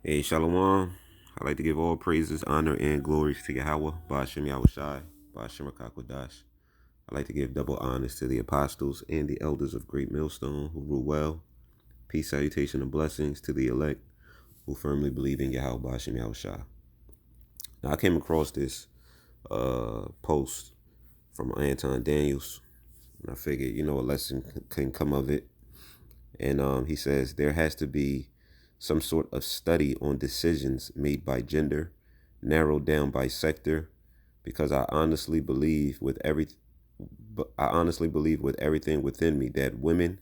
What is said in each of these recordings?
Hey, Shalom. I'd like to give all praises, honor, and glories to Yahweh, Ba'ashem Yahushai, Ba'ashem Rakakwadash. I'd like to give double honors to the apostles and the elders of Great Millstone who rule well. Peace, salutation, and blessings to the elect who firmly believe in Yahweh, Ba'ashem Yahushai. Now, I came across this post from Anton Daniels, and I figured, a lesson can come of it. And he says there has to be some sort of study on decisions made by gender, narrowed down by sector, because I honestly believe with everything within me that women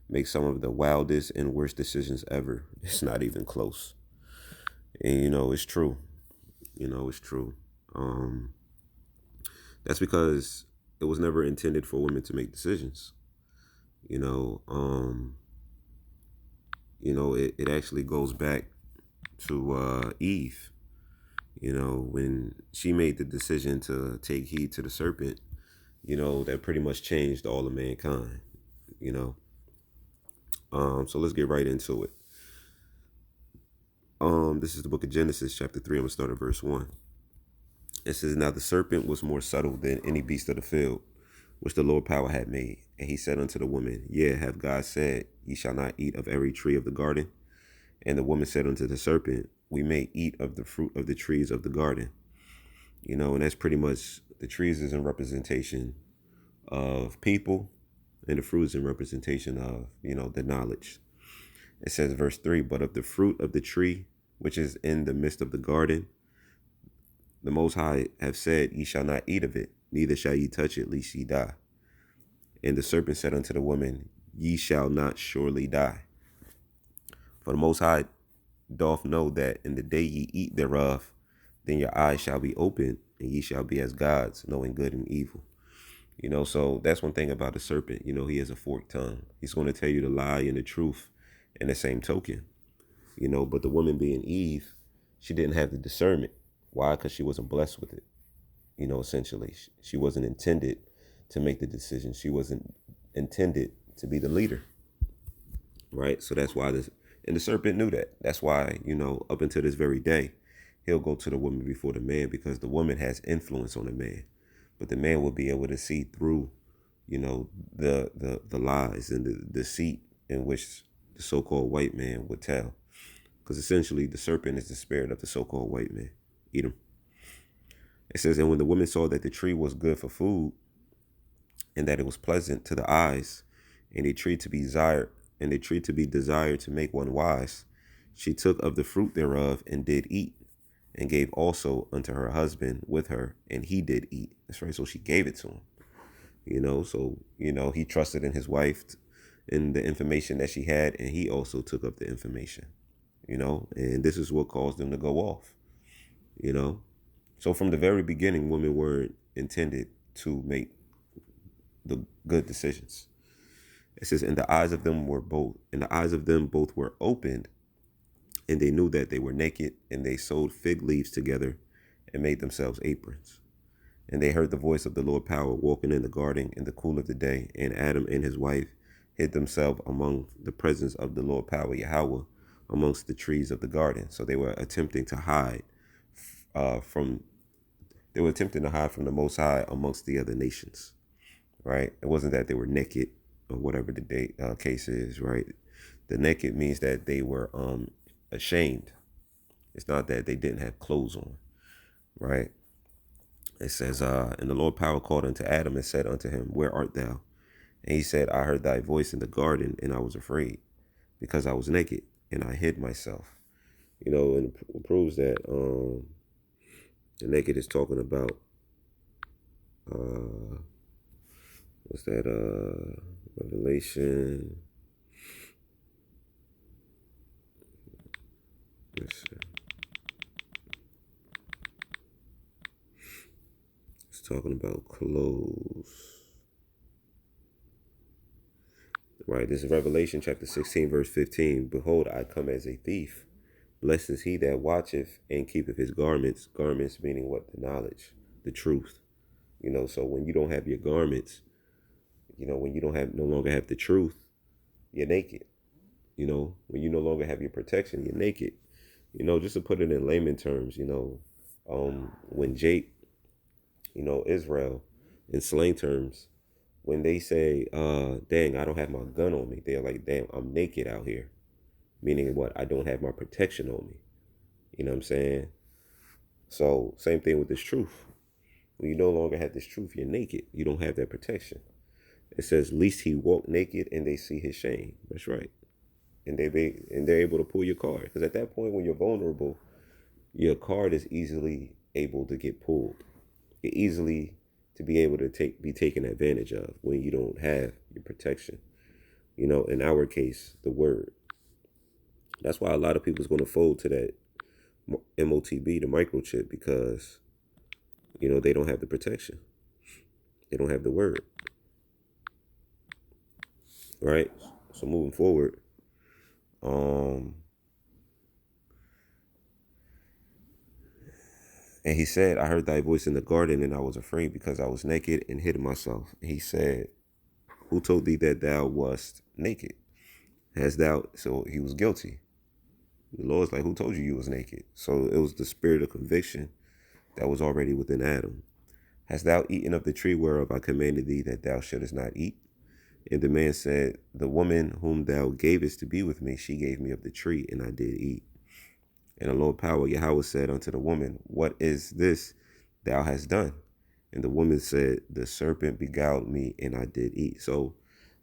make some of the wildest and worst decisions ever. It's not even close. And it's true. It's true. Um, that's because it was never intended for women to make decisions. You know, um, it actually goes back to Eve. When she made the decision to take heed to the serpent, that pretty much changed all of mankind. You know, so let's get right into it. This is the book of Genesis, chapter 3. I'm gonna start at verse 1. It says, "Now the serpent was more subtle than any beast of the field, which the Lord power had made. And he said unto the woman, Yea, have God said, Ye shall not eat of every tree of the garden? And the woman said unto the serpent, We may eat of the fruit of the trees of the garden." And that's pretty much, the trees is in representation of people, and the fruit is in representation of, the knowledge. It says, verse 3, "But of the fruit of the tree which is in the midst of the garden, the Most High have said, Ye shall not eat of it, neither shall ye touch it, lest ye die. And the serpent said unto the woman, Ye shall not surely die. For the Most High doth know that in the day ye eat thereof, then your eyes shall be opened, and ye shall be as gods, knowing good and evil." So that's one thing about the serpent. He has a forked tongue. He's going to tell you the lie and the truth in the same token. But the woman being Eve, she didn't have the discernment. Why? Because she wasn't blessed with it. Essentially, she wasn't intended to make the decision. She wasn't intended to be the leader. Right? So that's why and the serpent knew that. That's why, up until this very day, he'll go to the woman before the man, because the woman has influence on the man. But the man will be able to see through, the lies and the deceit in which the so-called white man would tell. Because essentially the serpent is the spirit of the so-called white man. Edom. It says, "And when the woman saw that the tree was good for food, and that it was pleasant to the eyes, and a tree to be desired to make one wise, she took of the fruit thereof and did eat, and gave also unto her husband with her, and he did eat." That's right. So she gave it to him. So he trusted in his wife and the information that she had, and he also took up the information. And this is what caused them to go off. You know, so from the very beginning, women were intended to make the good decisions. It says, and the eyes of them both were opened, and they knew that they were naked, and they sewed fig leaves together and made themselves aprons. And they heard the voice of the Lord power walking in the garden in the cool of the day, and Adam and his wife hid themselves among the presence of the Lord power, Yahweh, amongst the trees of the garden. So they were attempting to hide from the Most High amongst the other nations, right? It wasn't that they were naked or whatever the case is, right? The naked means that they were ashamed. It's not that they didn't have clothes on, right? It says, "And the Lord power called unto Adam and said unto him, Where art thou? And he said, I heard thy voice in the garden, and I was afraid, because I was naked, and I hid myself." And it proves that the naked is talking about, uh, what's that, Revelation. Let's see. It's talking about clothes. Right, this is Revelation chapter 16, verse 15. "Behold, I come as a thief. Blessed is he that watcheth and keepeth his garments." Garments meaning what? The knowledge, the truth. So when you don't have your garments, when you don't have no longer have the truth, you're naked. When you no longer have your protection, you're naked. Just to put it in layman terms, when Jake, Israel, in slang terms, when they say, dang, I don't have my gun on me, they're like, damn, I'm naked out here. Meaning what? I don't have my protection on me. You know what I'm saying? So, same thing with this truth. When you no longer have this truth, you're naked. You don't have that protection. It says, least he walked naked and they see his shame. That's right. And they're able to pull your card. Because at that point, when you're vulnerable, your card is easily able to get pulled. You're easily to be able to be taken advantage of when you don't have your protection. In our case, the word. That's why a lot of people's going to fold to that MOTB, the microchip, because they don't have the protection. They don't have the word. Right? So moving forward, and he said, I heard thy voice in the garden, and I was afraid because I was naked and hid myself. And he said, who told thee that thou wast naked? So he was guilty. The Lord's like, who told you was naked? So it was the spirit of conviction that was already within Adam. Hast thou eaten of the tree whereof I commanded thee that thou shouldest not eat? And the man said, the woman whom thou gavest to be with me, she gave me of the tree, and I did eat. And the Lord power, Yahweh, said unto the woman, what is this thou hast done? And the woman said, the serpent beguiled me, and I did eat. So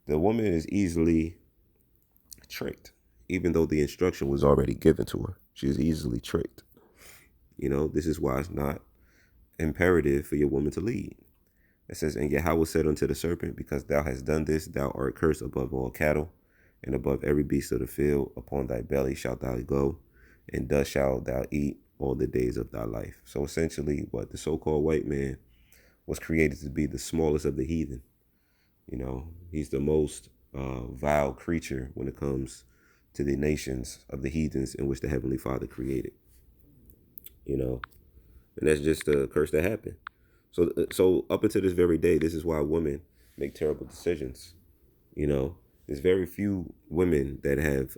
the woman is easily tricked, even though the instruction was already given to her. She is easily tricked. This is why it's not imperative for your woman to lead. It says, and Yahweh said unto the serpent, because thou hast done this, thou art cursed above all cattle, and above every beast of the field. Upon thy belly shalt thou go, and dust shalt thou eat all the days of thy life. So essentially, what the so-called white man was created to be the smallest of the heathen. He's the most vile creature when it comes to the nations of the heathens in which the Heavenly Father created. And that's just the curse that happened. So up until this very day, this is why women make terrible decisions. There's very few women that have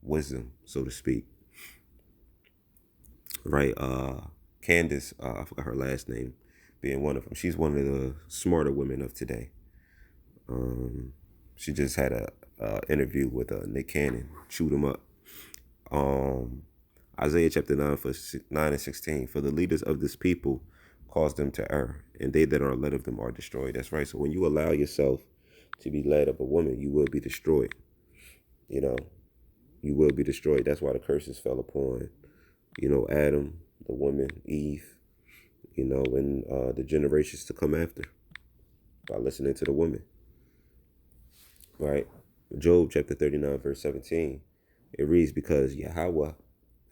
wisdom, so to speak. Right? Candace, I forgot her last name, being one of them. She's one of the smarter women of today. She just had a interview with Nick Cannon, chewed him up. Isaiah chapter 9, verse 9 and 16. For the leaders of this people cause them to err, and they that are led of them are destroyed. That's right. So when you allow yourself to be led of a woman, you will be destroyed. You will be destroyed. That's why the curses fell upon, Adam, the woman, Eve, and the generations to come after by listening to the woman. Right? Job chapter 39, verse 17. It reads, because Yahweh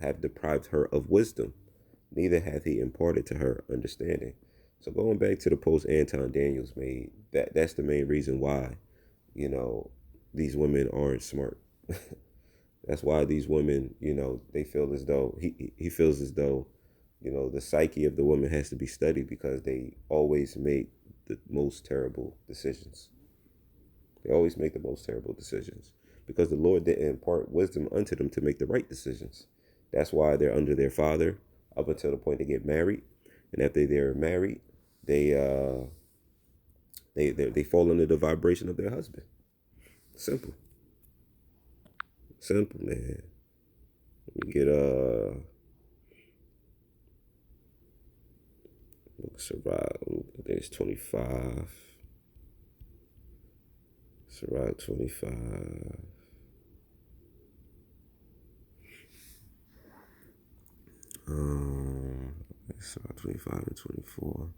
have deprived her of wisdom, neither hath he imparted to her understanding. So going back to the post Anton Daniels made, that's the main reason why, these women aren't smart. That's why these women, they feel as though, he feels as though, the psyche of the woman has to be studied because they always make the most terrible decisions. They always make the most terrible decisions because the Lord didn't impart wisdom unto them to make the right decisions. That's why they're under their father up until the point they get married. And after they're married, they fall under the vibration of their husband. Simple. Simple, man. Let me get there's 25. Sirach 25. Sirach 25 and 24.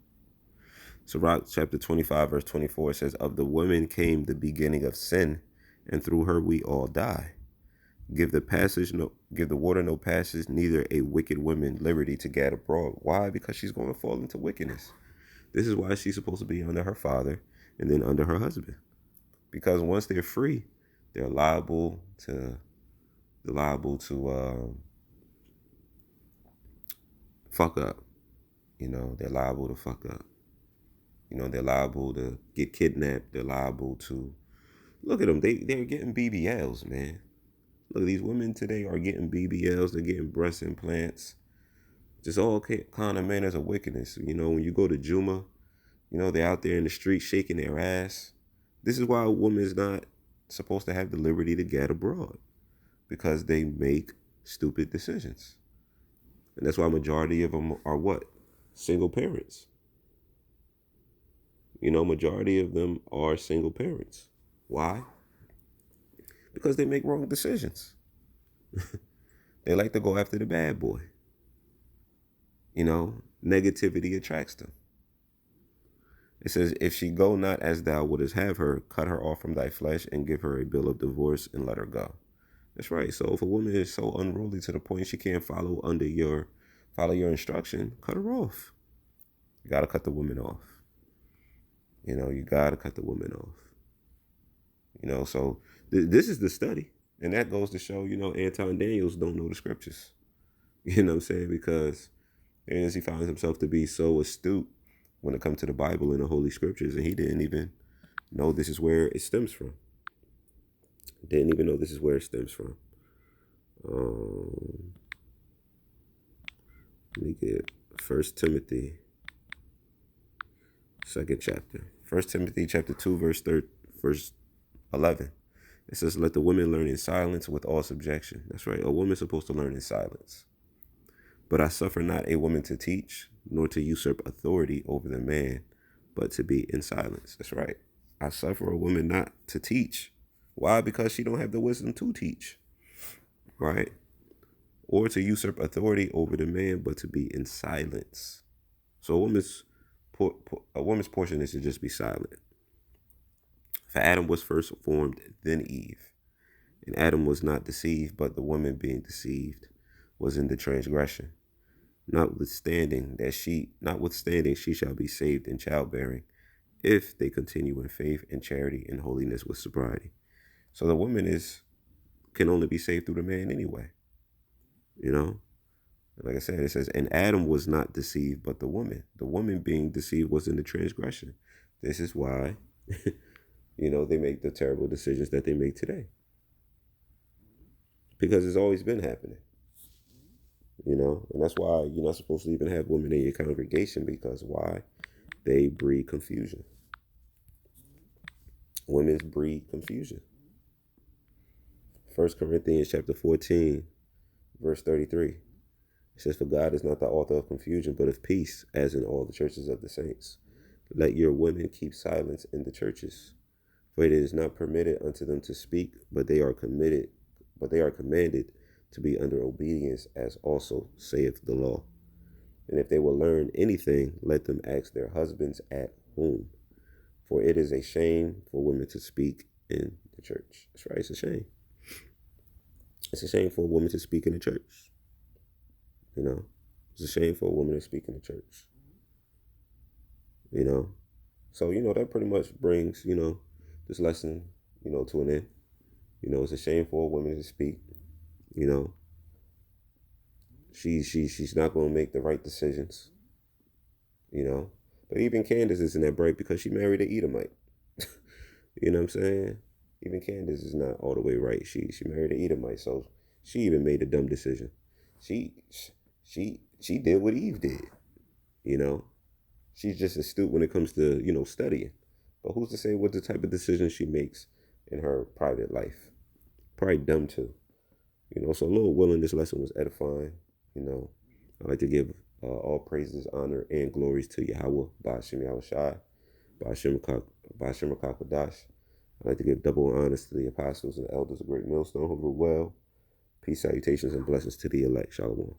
Sirach chapter 25, verse 24 says, of the woman came the beginning of sin, and through her we all die. Give the water no passage, neither a wicked woman liberty to gad abroad. Why? Because she's going to fall into wickedness. This is why she's supposed to be under her father and then under her husband. Because once they're free, they're liable to fuck up. They're liable to fuck up. They're liable to get kidnapped. They're liable to look at them. They're getting BBLs, man. Look, these women today are getting BBLs, they're getting breast implants, just all kind of manners of wickedness. You know, when you go to Juma, you know, they're out there in the street shaking their ass. This is why a woman is not supposed to have the liberty to get abroad, because they make stupid decisions. And that's why a majority of them are what? Single parents. You know, majority of them are single parents. Why? Because they make wrong decisions. They like to go after the bad boy. You know, negativity attracts them. It says, if she go not as thou wouldest have her, cut her off from thy flesh and give her a bill of divorce and let her go. That's right. So if a woman is so unruly to the point she can't follow your instruction, cut her off. You got to cut the woman off. You know, you got to cut the woman off. You know, so this is the study. And that goes to show, you know, Anton Daniels don't know the scriptures. You know what I'm saying? Because as he finds himself to be so astute when it comes to the Bible and the Holy Scriptures, and he didn't even know this is where it stems from. Didn't even know this is where it stems from. Let me get 1 Timothy, 2nd chapter. 1 Timothy chapter 2, verse 11. It says, let the women learn in silence with all subjection. That's right. A woman's supposed to learn in silence. But I suffer not a woman to teach, nor to usurp authority over the man, but to be in silence. That's right. I suffer a woman not to teach. Why? Because she don't have the wisdom to teach. Right? Or to usurp authority over the man, but to be in silence. So a woman's portion is to just be silent. For Adam was first formed, then Eve. And Adam was not deceived, but the woman being deceived was in the transgression. Notwithstanding she shall be saved in childbearing, if they continue in faith and charity and holiness with sobriety. So the woman can only be saved through the man anyway. You know? Like I said, it says, and Adam was not deceived, but the woman. The woman being deceived was in the transgression. This is why, you know, they make the terrible decisions that they make today. Because it's always been happening. You know, and that's why you're not supposed to even have women in your congregation, because why? They breed confusion. Women breed confusion. 1 Corinthians chapter 14, verse 33. It says, for God is not the author of confusion, but of peace, as in all the churches of the saints. Let your women keep silence in the churches, for it is not permitted unto them to speak, but they are commanded to be under obedience, as also saith the law. And if they will learn anything, let them ask their husbands at home. For it is a shame for women to speak in the church. That's right, it's a shame. It's a shame for a woman to speak in the church. You know, it's a shame for a woman to speak in the church. You know, so, you know, that pretty much brings, you know, this lesson, you know, to an end. You know, it's a shame for a woman to speak. You know, she's not going to make the right decisions. You know, but even Candace isn't that bright because she married an Edomite. You know what I'm saying? Even Candace is not all the way right. She married an Edomite, so she even made a dumb decision. She did what Eve did. You know, she's just astute when it comes to, you know, studying. But who's to say what the type of decisions she makes in her private life? Probably dumb too. You know, so Lord willing, this lesson was edifying. You know, I'd like to give all praises, honor, and glories to Yahweh, Ba'ashem Yahushai, Ba'ashem Kakadash. I'd like to give double honors to the apostles and elders of Great Millstone who ruled well. Peace, salutations, and blessings to the elect. Shalom.